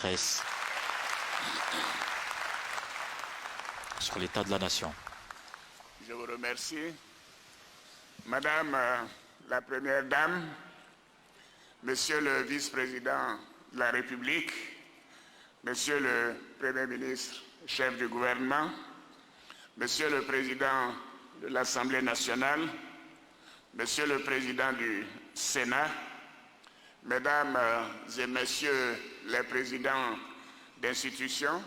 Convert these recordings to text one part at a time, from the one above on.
presse sur l'état de la nation. Je vous remercie. Madame la Première Dame, Monsieur le Vice-président de la République, Monsieur le Premier ministre, chef du gouvernement, Monsieur le Président de l'Assemblée nationale, Monsieur le Président du Sénat, Mesdames et Messieurs les présidents d'institutions,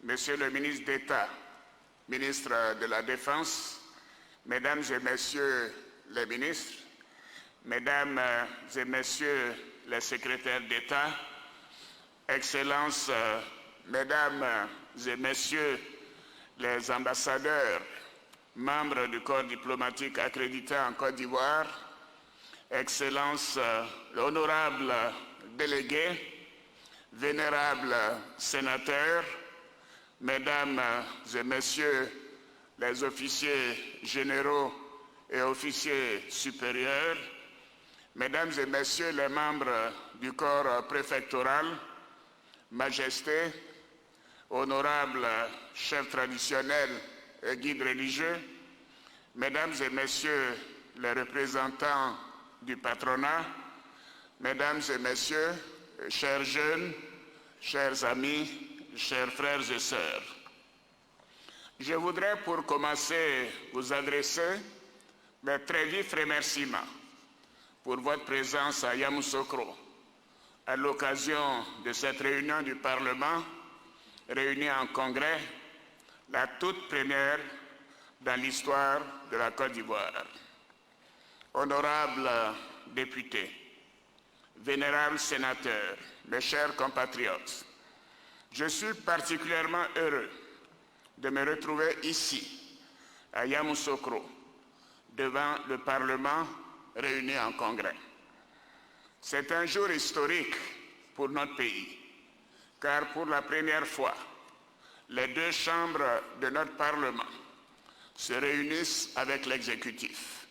Monsieur le ministre d'État, ministre de la Défense, Mesdames et Messieurs les ministres, Mesdames et Messieurs les secrétaires d'État, Excellences, Mesdames et Messieurs les ambassadeurs, membres du corps diplomatique accrédité en Côte d'Ivoire, Excellences, honorables délégués, vénérables sénateurs, Mesdames et Messieurs les officiers généraux et officiers supérieurs, Mesdames et Messieurs les membres du corps préfectoral, Majesté, honorables chefs traditionnels et guides religieux, Mesdames et Messieurs les représentants du patronat, Mesdames et Messieurs, chers jeunes, chers amis, chers frères et sœurs, je voudrais pour commencer vous adresser mes très vifs remerciements pour votre présence à Yamoussoukro à l'occasion de cette réunion du Parlement, réunie en congrès, la toute première dans l'histoire de la Côte d'Ivoire. Honorables députés, vénérables sénateurs, mes chers compatriotes, je suis particulièrement heureux de me retrouver ici, à Yamoussoukro, devant le Parlement réuni en congrès. C'est un jour historique pour notre pays, car pour la première fois, les deux chambres de notre Parlement se réunissent avec l'exécutif.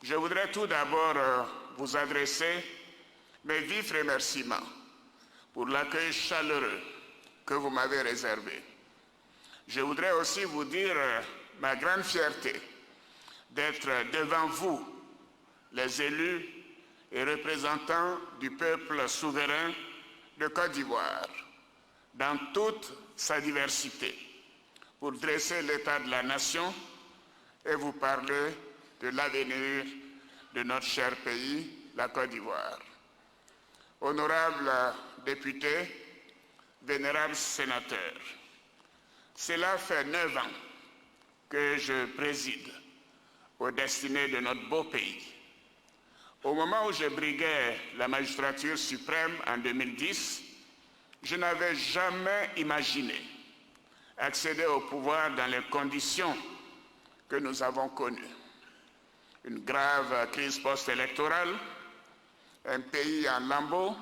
Je voudrais tout d'abord vous adresser mes vifs remerciements pour l'accueil chaleureux que vous m'avez réservé. Je voudrais aussi vous dire ma grande fierté d'être devant vous, les élus et représentants du peuple souverain de Côte d'Ivoire, dans toute sa diversité, pour dresser l'état de la nation et vous parler de l'avenir de notre cher pays, la Côte d'Ivoire. Honorables députés, vénérables sénateurs, cela fait 9 ans que je préside aux destinées de notre beau pays. Au moment où je briguais la magistrature suprême en 2010, je n'avais jamais imaginé accéder au pouvoir dans les conditions que nous avons connues. Une grave crise post-électorale, un pays en lambeaux,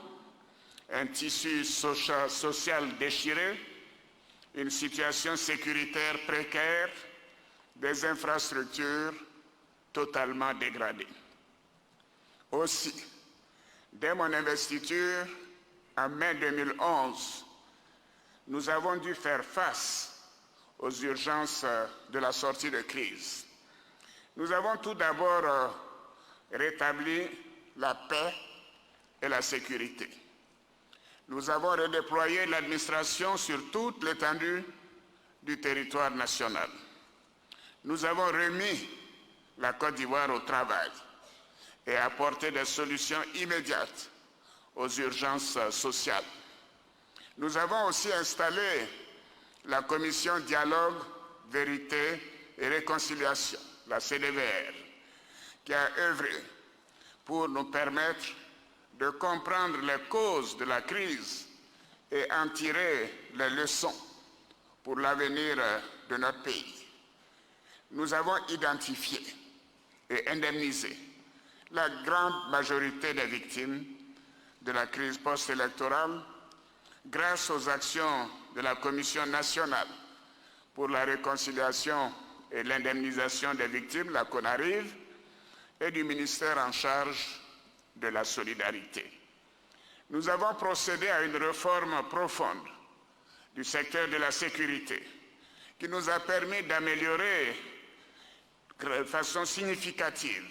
un tissu social déchiré, une situation sécuritaire précaire, des infrastructures totalement dégradées. Aussi, dès mon investiture en mai 2011, nous avons dû faire face aux urgences de la sortie de crise. Nous avons tout d'abord rétabli la paix et la sécurité. Nous avons redéployé l'administration sur toute l'étendue du territoire national. Nous avons remis la Côte d'Ivoire au travail et apporté des solutions immédiates aux urgences sociales. Nous avons aussi installé la commission Dialogue, Vérité et Réconciliation, la CDVR, qui a œuvré pour nous permettre de comprendre les causes de la crise et en tirer les leçons pour l'avenir de notre pays. Nous avons identifié et indemnisé la grande majorité des victimes de la crise post-électorale grâce aux actions de la Commission nationale pour la réconciliation et l'indemnisation des victimes, la CONARIV, et du ministère en charge de la solidarité. nous avons procédé à une réforme profonde du secteur de la sécurité qui nous a permis d'améliorer de façon significative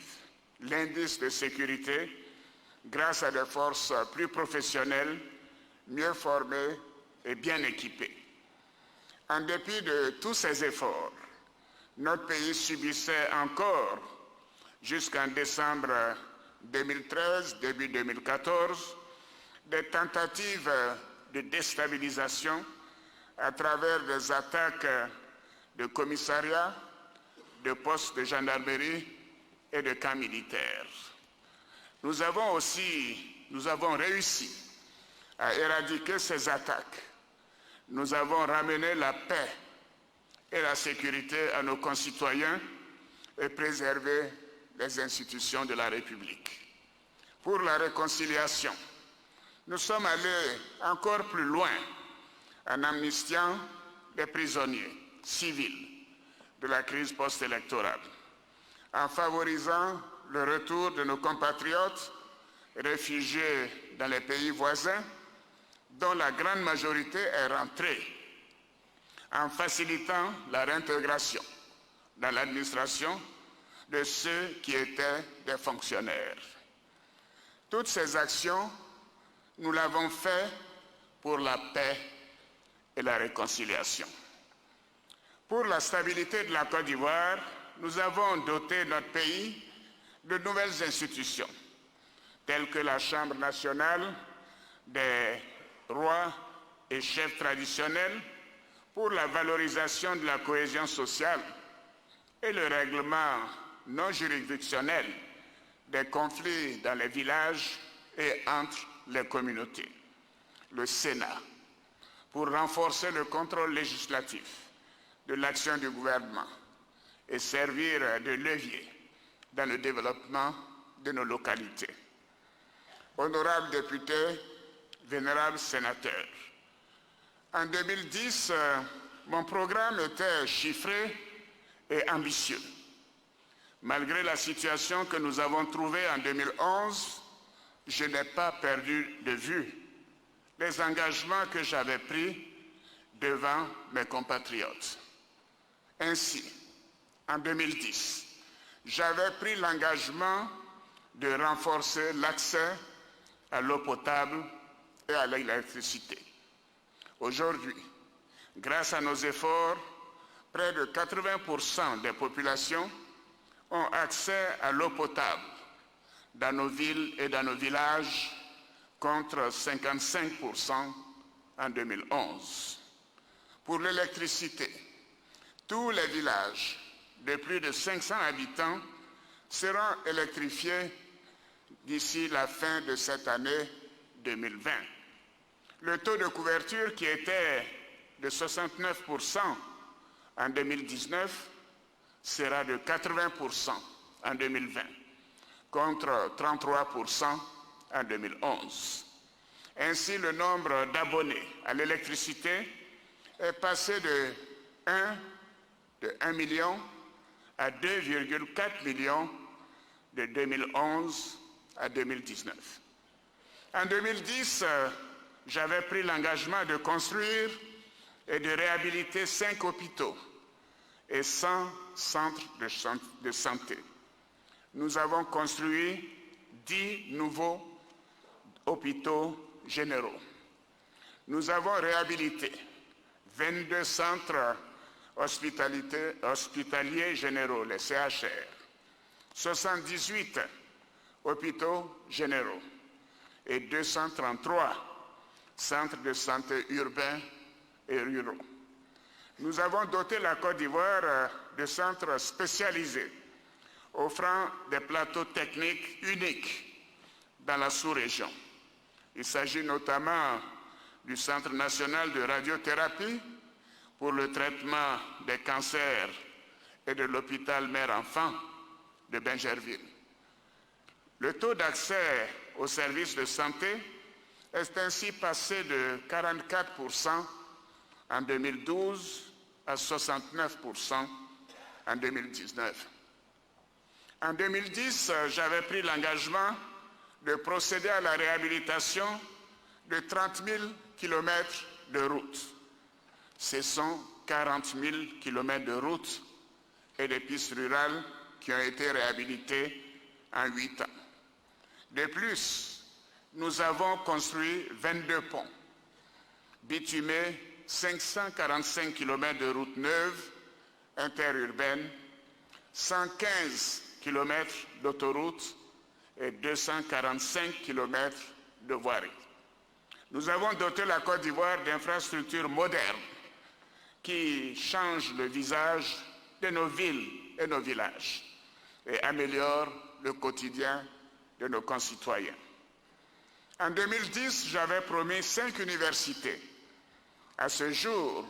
l'indice de sécurité grâce à des forces plus professionnelles, mieux formées et bien équipées. En dépit de tous ces efforts, notre pays subissait encore, jusqu'en décembre 2013, début 2014, des tentatives de déstabilisation à travers des attaques de commissariats, de postes de gendarmerie et de camps militaires. Nous avons réussi à éradiquer ces attaques. Nous avons ramené la paix et la sécurité à nos concitoyens et préservé les institutions de la République. Pour la réconciliation, nous sommes allés encore plus loin en amnistiant les prisonniers civils de la crise post-électorale, en favorisant le retour de nos compatriotes réfugiés dans les pays voisins, dont la grande majorité est rentrée, en facilitant la réintégration dans l'administration de ceux qui étaient des fonctionnaires. Toutes ces actions, nous l'avons fait pour la paix et la réconciliation. Pour la stabilité de la Côte d'Ivoire, nous avons doté notre pays de nouvelles institutions, telles que la Chambre nationale des rois et chefs traditionnels pour la valorisation de la cohésion sociale et le règlement non juridictionnel des conflits dans les villages et entre les communautés. Le Sénat, pour renforcer le contrôle législatif de l'action du gouvernement et servir de levier dans le développement de nos localités. Honorables députés, vénérables sénateurs, en 2010, mon programme était chiffré et ambitieux. Malgré la situation que nous avons trouvée en 2011, je n'ai pas perdu de vue les engagements que j'avais pris devant mes compatriotes. Ainsi, en 2010, j'avais pris l'engagement de renforcer l'accès à l'eau potable et à l'électricité. Aujourd'hui, grâce à nos efforts, près de 80% des populations ont accès à l'eau potable dans nos villes et dans nos villages, contre 55% en 2011. Pour l'électricité, tous les villages de plus de 500 habitants seront électrifiés d'ici la fin de cette année 2020. Le taux de couverture qui était de 69% en 2019 sera de 80% en 2020, contre 33% en 2011. Ainsi, le nombre d'abonnés à l'électricité est passé de 1 million à 2,4 millions de 2011 à 2019. En 2010, j'avais pris l'engagement de construire et de réhabiliter 5 hôpitaux et 100 centres de santé. Nous avons construit 10 nouveaux hôpitaux généraux. Nous avons réhabilité 22 centres hospitaliers généraux, les CHR, 78 hôpitaux généraux et 233 centres de santé urbains et ruraux. Nous avons doté la Côte d'Ivoire de centres spécialisés, offrant des plateaux techniques uniques dans la sous-région. Il s'agit notamment du Centre national de radiothérapie pour le traitement des cancers et de l'hôpital mère-enfant de Bingerville. Le taux d'accès aux services de santé est ainsi passé de 44% en 2012 à 69% en 2019. En 2010, j'avais pris l'engagement de procéder à la réhabilitation de 30 000 km de routes. Ce sont 40 000 km de routes et de pistes rurales qui ont été réhabilitées en 8 ans. De plus, nous avons construit 22 ponts, bitumés 545 km de routes neuves interurbaines, 115 km d'autoroutes et 245 km de voiries. Nous avons doté la Côte d'Ivoire d'infrastructures modernes qui changent le visage de nos villes et nos villages et améliorent le quotidien de nos concitoyens. En 2010, j'avais promis 5 universités. À ce jour,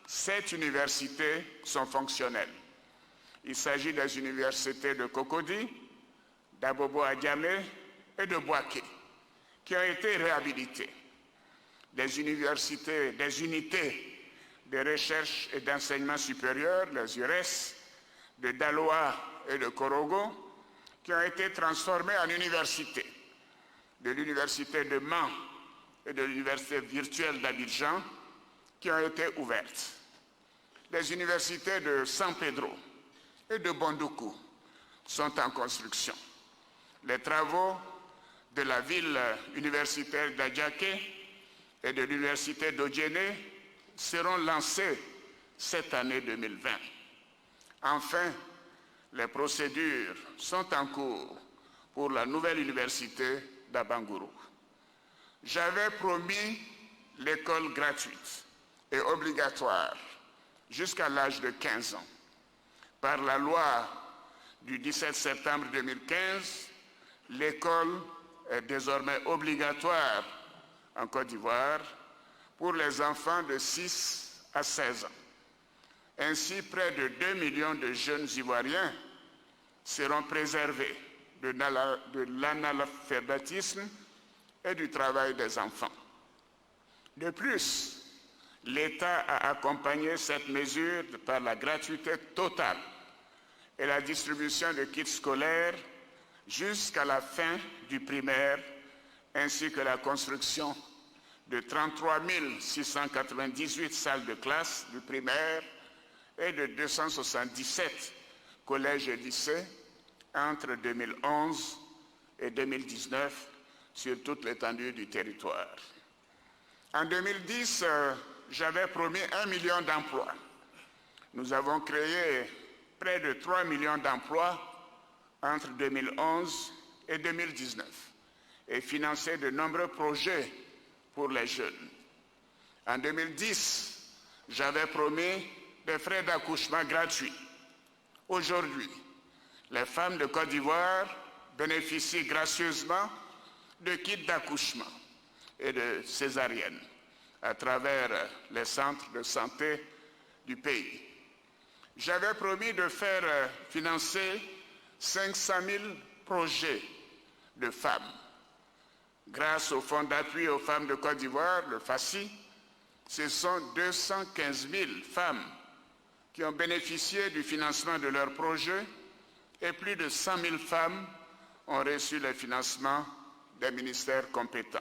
7 universités sont fonctionnelles. Il s'agit des universités de Cocody, d'Abobo-Adjamé et de Bouaké, qui ont été réhabilitées. Des unités de recherche et d'enseignement supérieur, les URES, de Daloa et de Korogo, qui ont été transformées en universités, de l'université de Mans et de l'université virtuelle d'Abidjan, qui ont été ouvertes. Les universités de San Pedro et de Bondoukou sont en construction. Les travaux de la ville universitaire d'Adjaké et de l'université d'Odjéné seront lancés cette année 2020. Enfin, les procédures sont en cours pour la nouvelle université d'Abangourou. J'avais promis l'école gratuite et obligatoire jusqu'à l'âge de 15 ans. Par la loi du 17 septembre 2015, l'école est désormais obligatoire en Côte d'Ivoire pour les enfants de 6 à 16 ans. Ainsi, près de 2 millions de jeunes Ivoiriens seront préservés de l'analphabétisme et du travail des enfants. De plus, l'État a accompagné cette mesure par la gratuité totale et la distribution de kits scolaires jusqu'à la fin du primaire, ainsi que la construction de 33 698 salles de classe du primaire et de 277 collèges et lycées entre 2011 et 2019 sur toute l'étendue du territoire. En 2010, j'avais promis 1 million d'emplois. Nous avons créé près de 3 millions d'emplois entre 2011 et 2019 et financé de nombreux projets pour les jeunes. En 2010, j'avais promis des frais d'accouchement gratuits. Aujourd'hui, les femmes de Côte d'Ivoire bénéficient gracieusement de kits d'accouchement et de césarienne à travers les centres de santé du pays. J'avais promis de faire financer 500 000 projets de femmes. Grâce au Fonds d'appui aux femmes de Côte d'Ivoire, le FACI, ce sont 215 000 femmes qui ont bénéficié du financement de leurs projets et plus de 100 000 femmes ont reçu le financement des ministères compétents.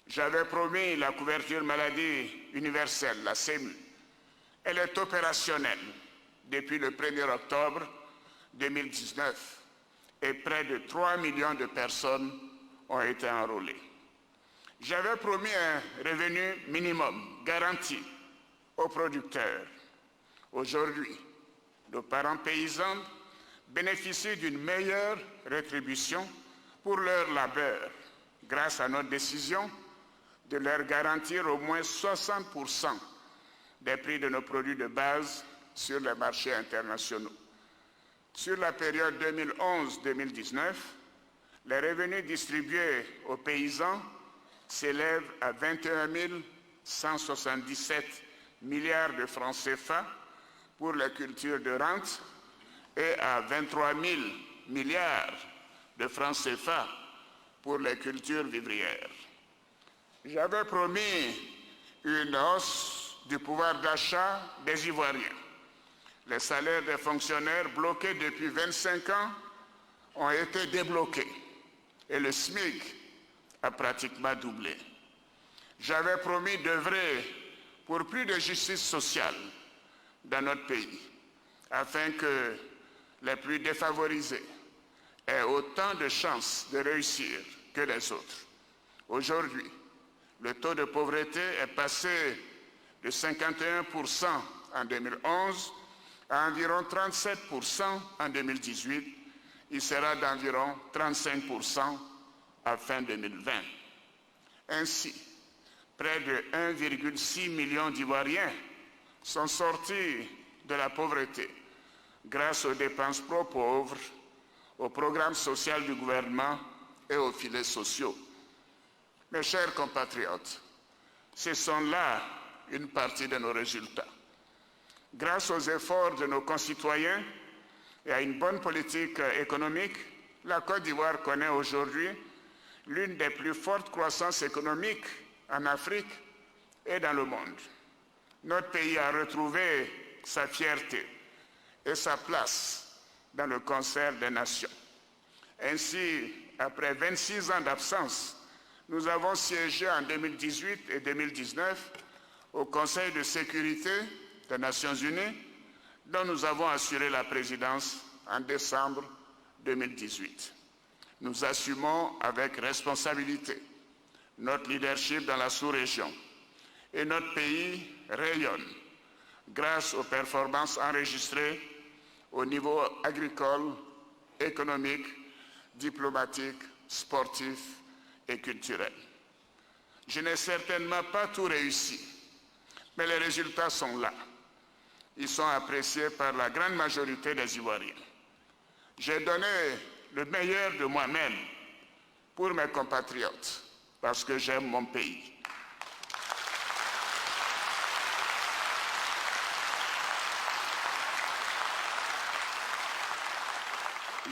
J'avais promis la couverture maladie universelle, la CEMU. Elle est opérationnelle depuis le 1er octobre 2019 et près de 3 millions de personnes ont été enrôlées. J'avais promis un revenu minimum garanti aux producteurs. Aujourd'hui, nos parents paysans bénéficient d'une meilleure rétribution pour leur labeur grâce à notre décision de leur garantir au moins 60% des prix de nos produits de base sur les marchés internationaux. Sur la période 2011-2019, les revenus distribués aux paysans s'élèvent à 21 177 milliards de francs CFA pour les cultures de rente et à 23 000 milliards de francs CFA pour les cultures vivrières. J'avais promis une hausse du pouvoir d'achat des Ivoiriens. Les salaires des fonctionnaires bloqués depuis 25 ans ont été débloqués et le SMIC a pratiquement doublé. j'avais promis d'œuvrer pour plus de justice sociale dans notre pays, afin que les plus défavorisés aient autant de chances de réussir que les autres. Aujourd'hui, le taux de pauvreté est passé de 51% en 2011 à environ 37% en 2018. Il sera d'environ 35% à fin 2020. Ainsi, près de 1,6 million d'Ivoiriens sont sortis de la pauvreté grâce aux dépenses pro-pauvres, au programme social du gouvernement et aux filets sociaux. Mes chers compatriotes, ce sont là une partie de nos résultats. Grâce aux efforts de nos concitoyens et à une bonne politique économique, la Côte d'Ivoire connaît aujourd'hui l'une des plus fortes croissances économiques en Afrique et dans le monde. Notre pays a retrouvé sa fierté et sa place dans le concert des nations. Ainsi, après 26 ans d'absence, nous avons siégé en 2018 et 2019 au Conseil de sécurité des Nations Unies, dont nous avons assuré la présidence en décembre 2018. Nous assumons avec responsabilité notre leadership dans la sous-région et notre pays rayonne grâce aux performances enregistrées au niveau agricole, économique, diplomatique, sportif et culturel. Je n'ai certainement pas tout réussi, mais les résultats sont là. Ils sont appréciés par la grande majorité des Ivoiriens. J'ai donné le meilleur de moi-même pour mes compatriotes, parce que j'aime mon pays.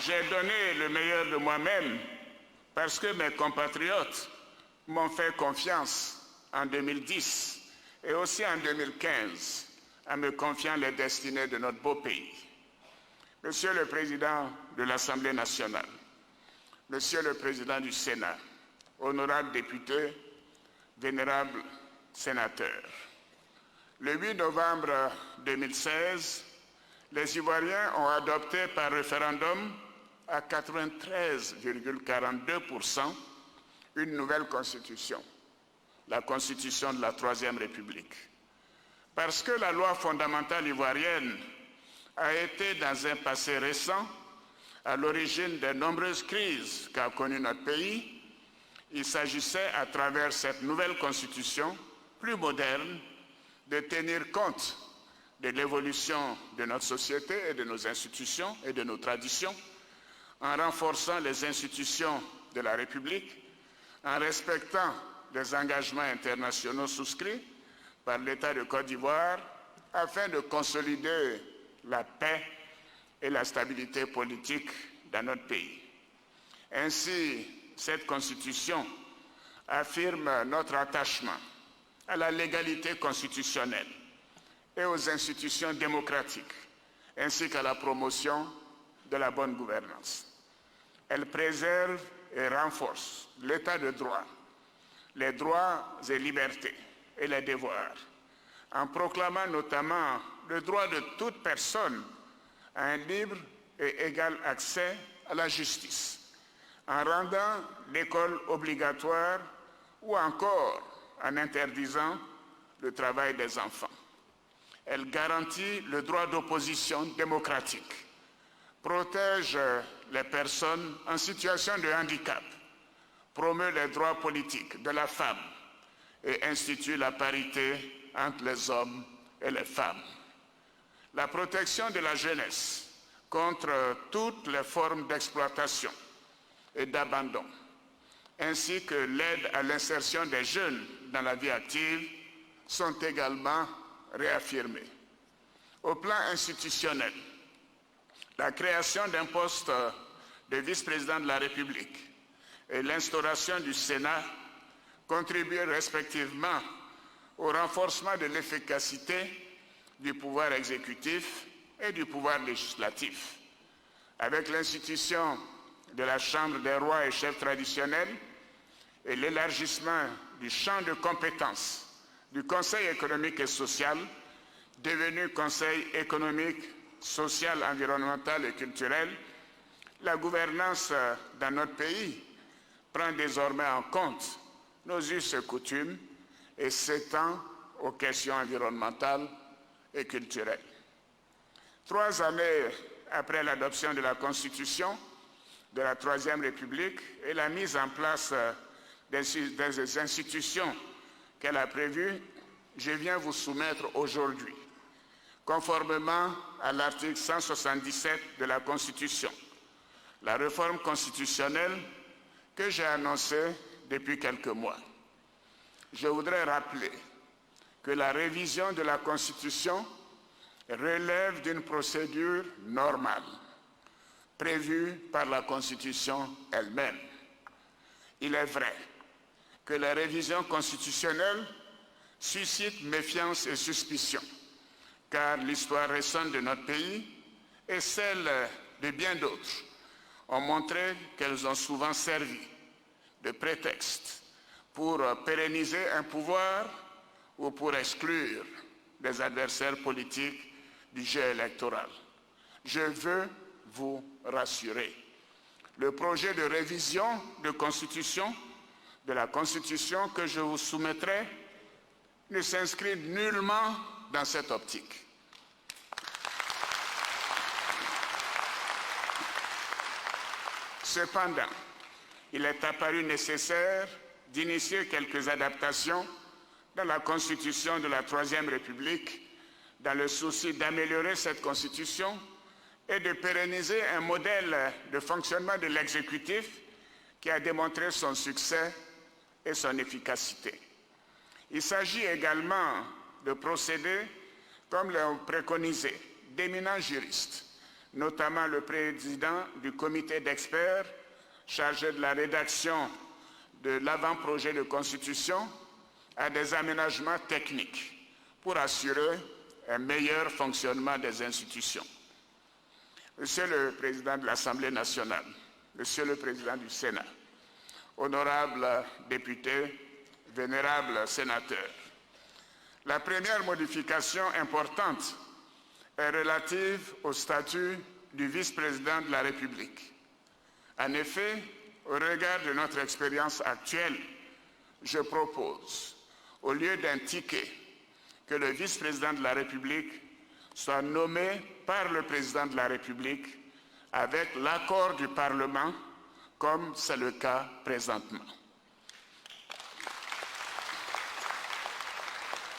J'ai donné le meilleur de moi-même parce que mes compatriotes m'ont fait confiance en 2010 et aussi en 2015 en me confiant les destinées de notre beau pays. Monsieur le Président de l'Assemblée nationale, Monsieur le Président du Sénat, honorables députés, vénérables sénateurs, le 8 novembre 2016, les Ivoiriens ont adopté par référendum à 93,42% une nouvelle constitution, la constitution de la Troisième République. Parce que la loi fondamentale ivoirienne a été dans un passé récent à l'origine des nombreuses crises qu'a connues notre pays, il s'agissait à travers cette nouvelle constitution plus moderne de tenir compte de l'évolution de notre société et de nos institutions et de nos traditions, en renforçant les institutions de la République, en respectant les engagements internationaux souscrits par l'État de Côte d'Ivoire, afin de consolider la paix et la stabilité politique dans notre pays. Ainsi, cette Constitution affirme notre attachement à la légalité constitutionnelle et aux institutions démocratiques, ainsi qu'à la promotion de la bonne gouvernance. Elle préserve et renforce l'état de droit, les droits et libertés et les devoirs, en proclamant notamment le droit de toute personne à un libre et égal accès à la justice, en rendant l'école obligatoire ou encore en interdisant le travail des enfants. Elle garantit le droit d'opposition démocratique, protège les personnes en situation de handicap, promeut les droits politiques de la femme et institue la parité entre les hommes et les femmes. La protection de la jeunesse contre toutes les formes d'exploitation et d'abandon, ainsi que l'aide à l'insertion des jeunes dans la vie active, sont également réaffirmées. Au plan institutionnel, la création d'un poste de vice-président de la République et l'instauration du Sénat contribuent respectivement au renforcement de l'efficacité du pouvoir exécutif et du pouvoir législatif. Avec l'institution de la Chambre des rois et chefs traditionnels et l'élargissement du champ de compétences du Conseil économique et social, devenu Conseil économique, social, environnemental et culturel, la gouvernance dans notre pays prend désormais en compte nos us et coutumes et s'étend aux questions environnementales et culturelles. 3 années après l'adoption de la Constitution de la Troisième République et la mise en place des institutions qu'elle a prévues, je viens vous soumettre aujourd'hui, conformément à l'article 177 de la Constitution, la réforme constitutionnelle que j'ai annoncée depuis quelques mois. Je voudrais rappeler que la révision de la Constitution relève d'une procédure normale, prévue par la Constitution elle-même. Il est vrai que la révision constitutionnelle suscite méfiance et suspicion, car l'histoire récente de notre pays et celle de bien d'autres ont montré qu'elles ont souvent servi de prétexte pour pérenniser un pouvoir ou pour exclure des adversaires politiques du jeu électoral. Je veux vous rassurer. Le projet de révision de la Constitution que je vous soumettrai ne s'inscrit nullement dans cette optique. Cependant, il est apparu nécessaire d'initier quelques adaptations dans la Constitution de la Troisième République dans le souci d'améliorer cette Constitution et de pérenniser un modèle de fonctionnement de l'exécutif qui a démontré son succès et son efficacité. Il s'agit également de procéder, comme l'ont préconisé d'éminents juristes, notamment le président du comité d'experts chargé de la rédaction de l'avant-projet de Constitution, à des aménagements techniques pour assurer un meilleur fonctionnement des institutions. Monsieur le Président de l'Assemblée nationale, Monsieur le Président du Sénat, honorables députés, vénérables sénateurs, la première modification importante est relative au statut du vice-président de la République. En effet, au regard de notre expérience actuelle, je propose, au lieu d'un ticket, que le vice-président de la République soit nommé par le président de la République avec l'accord du Parlement, comme c'est le cas présentement.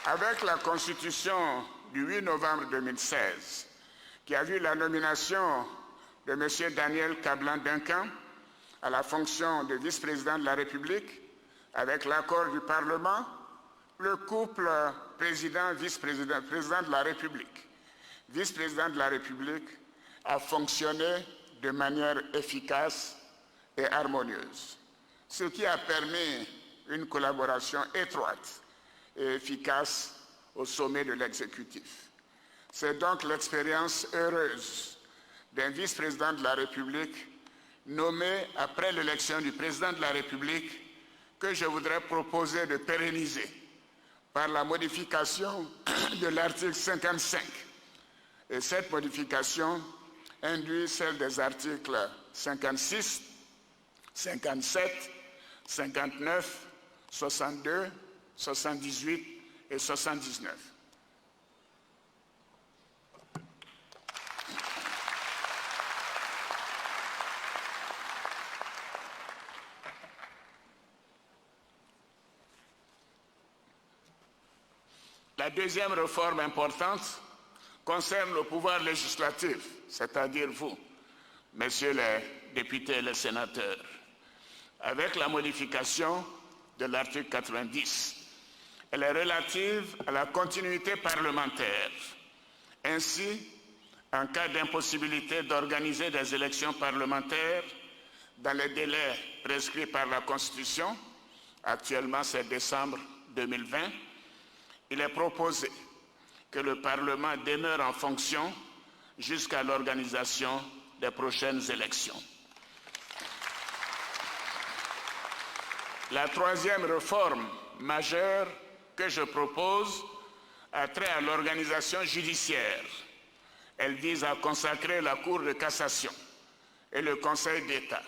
Avec la Constitution du 8 novembre 2016, qui a vu la nomination de M. Daniel Kablan-Duncan à la fonction de vice-président de la République, avec l'accord du Parlement, le couple président-vice-président, président de la République, vice-président de la République, a fonctionné de manière efficace et harmonieuse, ce qui a permis une collaboration étroite et efficace au sommet de l'exécutif. C'est donc l'expérience heureuse d'un vice-président de la République nommé après l'élection du président de la République que je voudrais proposer de pérenniser par la modification de l'article 55. Et cette modification induit celle des articles 56, 57, 59, 62, 78 et 79. La deuxième réforme importante concerne le pouvoir législatif, c'est-à-dire vous, messieurs les députés et les sénateurs, avec la modification de l'article 90. Elle est relative à la continuité parlementaire. Ainsi, en cas d'impossibilité d'organiser des élections parlementaires dans les délais prescrits par la Constitution, actuellement c'est décembre 2020, il est proposé que le Parlement demeure en fonction jusqu'à l'organisation des prochaines élections. La troisième réforme majeure que je propose a trait à l'organisation judiciaire. Elle vise à consacrer la Cour de cassation et le Conseil d'État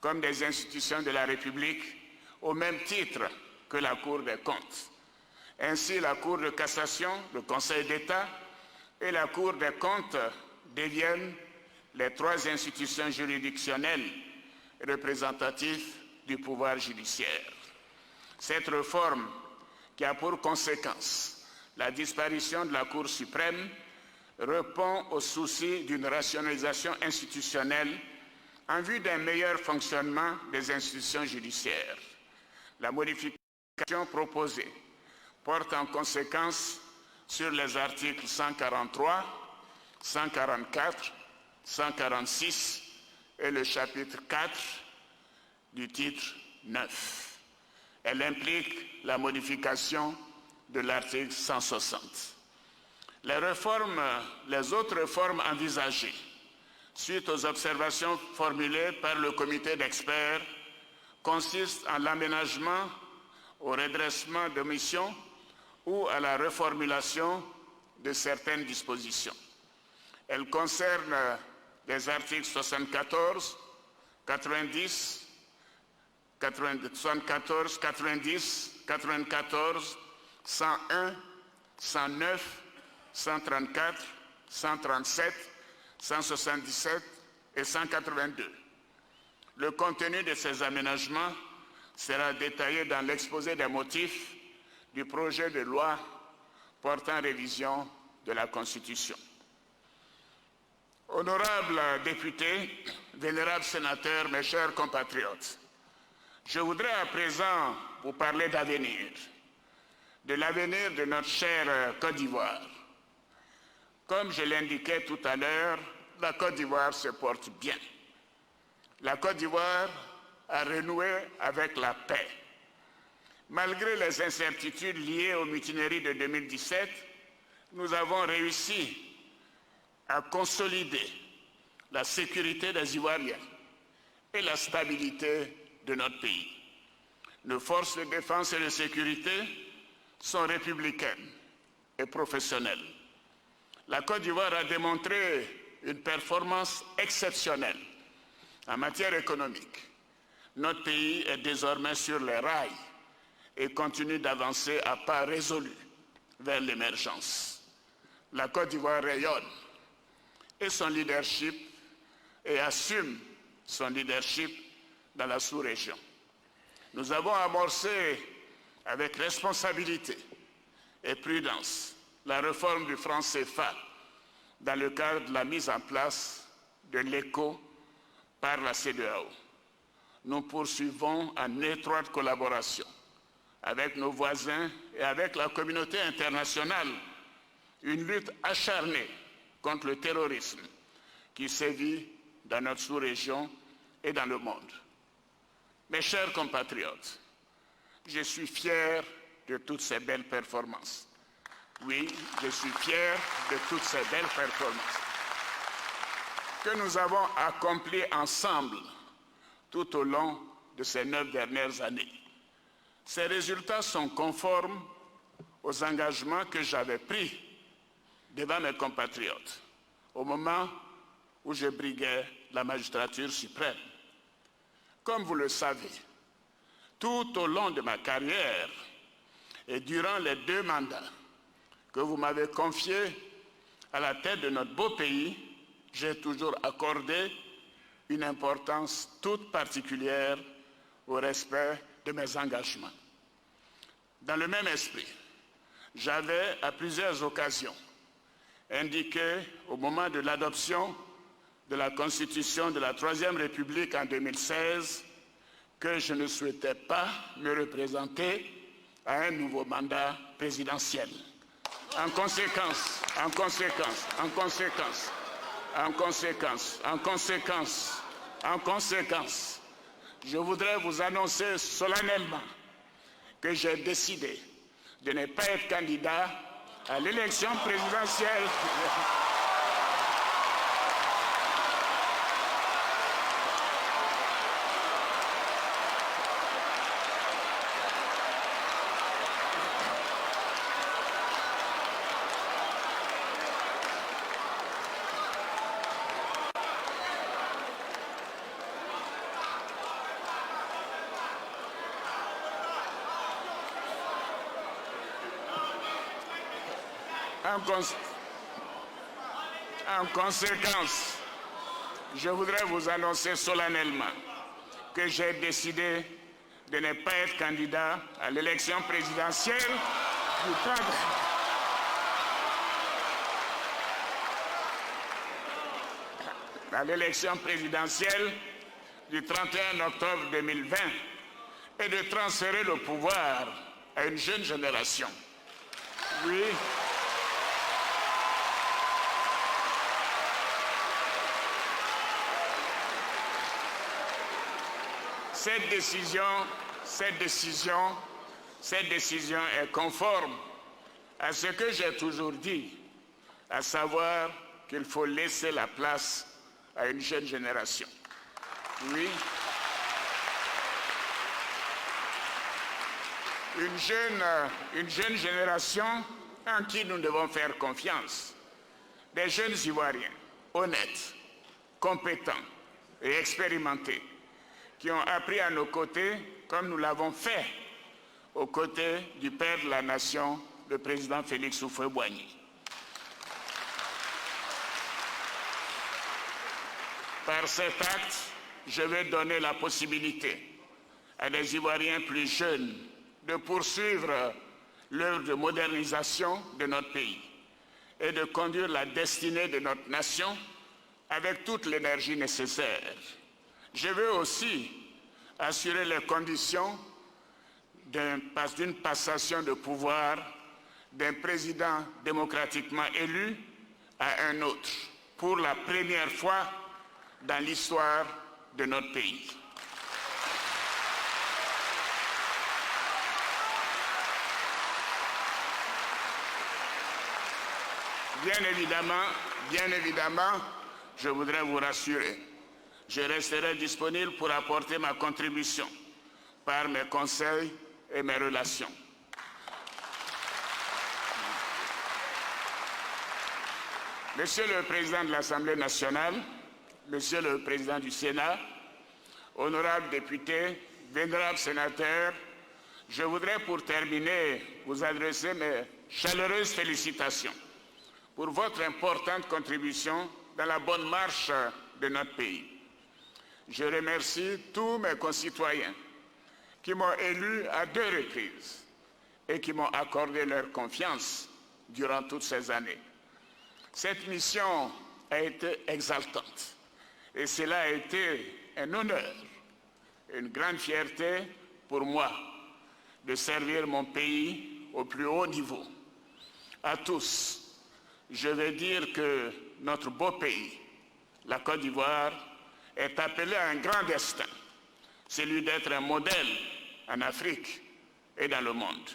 comme des institutions de la République au même titre que la Cour des comptes. Ainsi, la Cour de cassation, le Conseil d'État et la Cour des comptes deviennent les trois institutions juridictionnelles représentatives du pouvoir judiciaire. Cette réforme, qui a pour conséquence la disparition de la Cour suprême, répond au souci d'une rationalisation institutionnelle en vue d'un meilleur fonctionnement des institutions judiciaires. La modification proposée porte en conséquence sur les articles 143, 144, 146 et le chapitre 4 du titre 9. Elle implique la modification de l'article 160. Les autres réformes envisagées, suite aux observations formulées par le comité d'experts, consistent en l'aménagement, au redressement de missions ou à la reformulation de certaines dispositions. Elles concernent les articles 74, 90, 74, 90, 94, 101, 109, 134, 137, 177 et 182. Le contenu de ces aménagements sera détaillé dans l'exposé des motifs du projet de loi portant révision de la Constitution. Honorables députés, vénérables sénateurs, mes chers compatriotes, je voudrais à présent vous parler d'avenir, de l'avenir de notre chère Côte d'Ivoire. Comme je l'indiquais tout à l'heure, la Côte d'Ivoire se porte bien. La Côte d'Ivoire a renoué avec la paix. Malgré les incertitudes liées aux mutineries de 2017, nous avons réussi à consolider la sécurité des Ivoiriens et la stabilité de notre pays. Nos forces de défense et de sécurité sont républicaines et professionnelles. La Côte d'Ivoire a démontré une performance exceptionnelle en matière économique. Notre pays est désormais sur les rails et continue d'avancer à pas résolus vers l'émergence. La Côte d'Ivoire rayonne et son leadership et assume son leadership dans la sous-région. Nous avons amorcé avec responsabilité et prudence la réforme du franc CFA dans le cadre de la mise en place de l'ECO par la CEDEAO. Nous poursuivons en étroite collaboration avec nos voisins et avec la communauté internationale une lutte acharnée contre le terrorisme qui sévit dans notre sous-région et dans le monde. Mes chers compatriotes, je suis fier de toutes ces belles performances. Oui, je suis fier de toutes ces belles performances que nous avons accomplies ensemble tout au long de ces 9 dernières années. Ces résultats sont conformes aux engagements que j'avais pris devant mes compatriotes au moment où je briguais la magistrature suprême. Comme vous le savez, tout au long de ma carrière et durant les 2 mandats que vous m'avez confiés à la tête de notre beau pays, j'ai toujours accordé une importance toute particulière au respect de mes engagements. Dans le même esprit, j'avais à plusieurs occasions indiqué au moment de l'adoption de la Constitution de la Troisième République en 2016 que je ne souhaitais pas me représenter à un nouveau mandat présidentiel. En conséquence, je voudrais vous annoncer solennellement que j'ai décidé de ne pas être candidat à l'élection présidentielle. En conséquence, je voudrais vous annoncer solennellement que j'ai décidé de ne pas être candidat à l'élection présidentielle du 30. À l'élection présidentielle du 31 octobre 2020 et de transférer le pouvoir à une jeune génération. Oui. Cette décision est conforme à ce que j'ai toujours dit, à savoir qu'il faut laisser la place à une jeune génération. Oui. Une jeune génération en qui nous devons faire confiance. Des jeunes Ivoiriens, honnêtes, compétents et expérimentés, qui ont appris à nos côtés, comme nous l'avons fait, aux côtés du père de la nation, le président Félix Houphouët-Boigny. Par cet acte, je vais donner la possibilité à des Ivoiriens plus jeunes de poursuivre l'œuvre de modernisation de notre pays et de conduire la destinée de notre nation avec toute l'énergie nécessaire. Je veux aussi assurer les conditions d'une passation de pouvoir d'un président démocratiquement élu à un autre, pour la première fois dans l'histoire de notre pays. Bien évidemment, je voudrais vous rassurer. Je resterai disponible pour apporter ma contribution par mes conseils et mes relations. Monsieur le Président de l'Assemblée nationale, Monsieur le Président du Sénat, honorables députés, vénérables sénateurs, je voudrais pour terminer vous adresser mes chaleureuses félicitations pour votre importante contribution dans la bonne marche de notre pays. Je remercie tous mes concitoyens qui m'ont élu à 2 reprises et qui m'ont accordé leur confiance durant toutes ces années. Cette mission a été exaltante et cela a été un honneur, une grande fierté pour moi de servir mon pays au plus haut niveau. À tous, je veux dire que notre beau pays, la Côte d'Ivoire, est appelé à un grand destin, celui d'être un modèle en Afrique et dans le monde.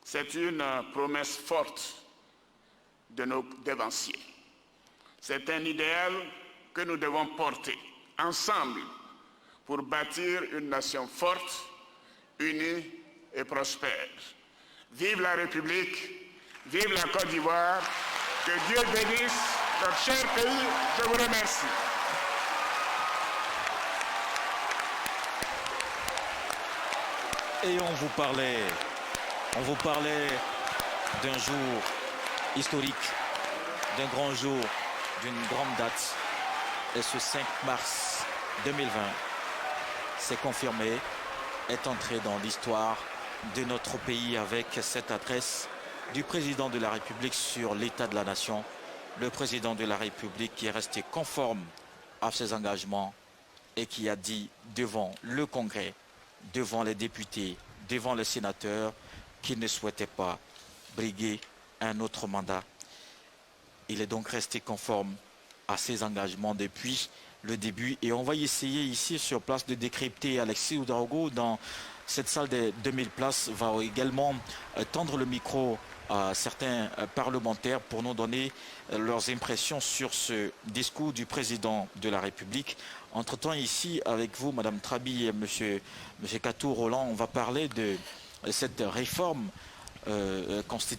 C'est une promesse forte de nos devanciers. C'est un idéal que nous devons porter ensemble pour bâtir une nation forte, unie et prospère. Vive la République, vive la Côte d'Ivoire, que Dieu bénisse notre cher pays. Je vous remercie. Et on vous parlait d'un jour historique, d'un grand jour, d'une grande date. Et ce 5 mars 2020, c'est confirmé, est entré dans l'histoire de notre pays avec cette adresse du président de la République sur l'état de la nation. Le président de la République qui est resté conforme à ses engagements et qui a dit devant le Congrès, devant les députés, devant les sénateurs, qu'il ne souhaitait pas briguer un autre mandat. Il est donc resté conforme à ses engagements depuis le début. Et on va essayer ici sur place de décrypter. Alexis Ouedraogo, dans cette salle de 2000 places, va également tendre le micro à certains parlementaires pour nous donner leurs impressions sur ce discours du président de la République. Entre-temps, ici, avec vous, Madame Trabi et Monsieur Katou Roland, on va parler de cette réforme constitutionnelle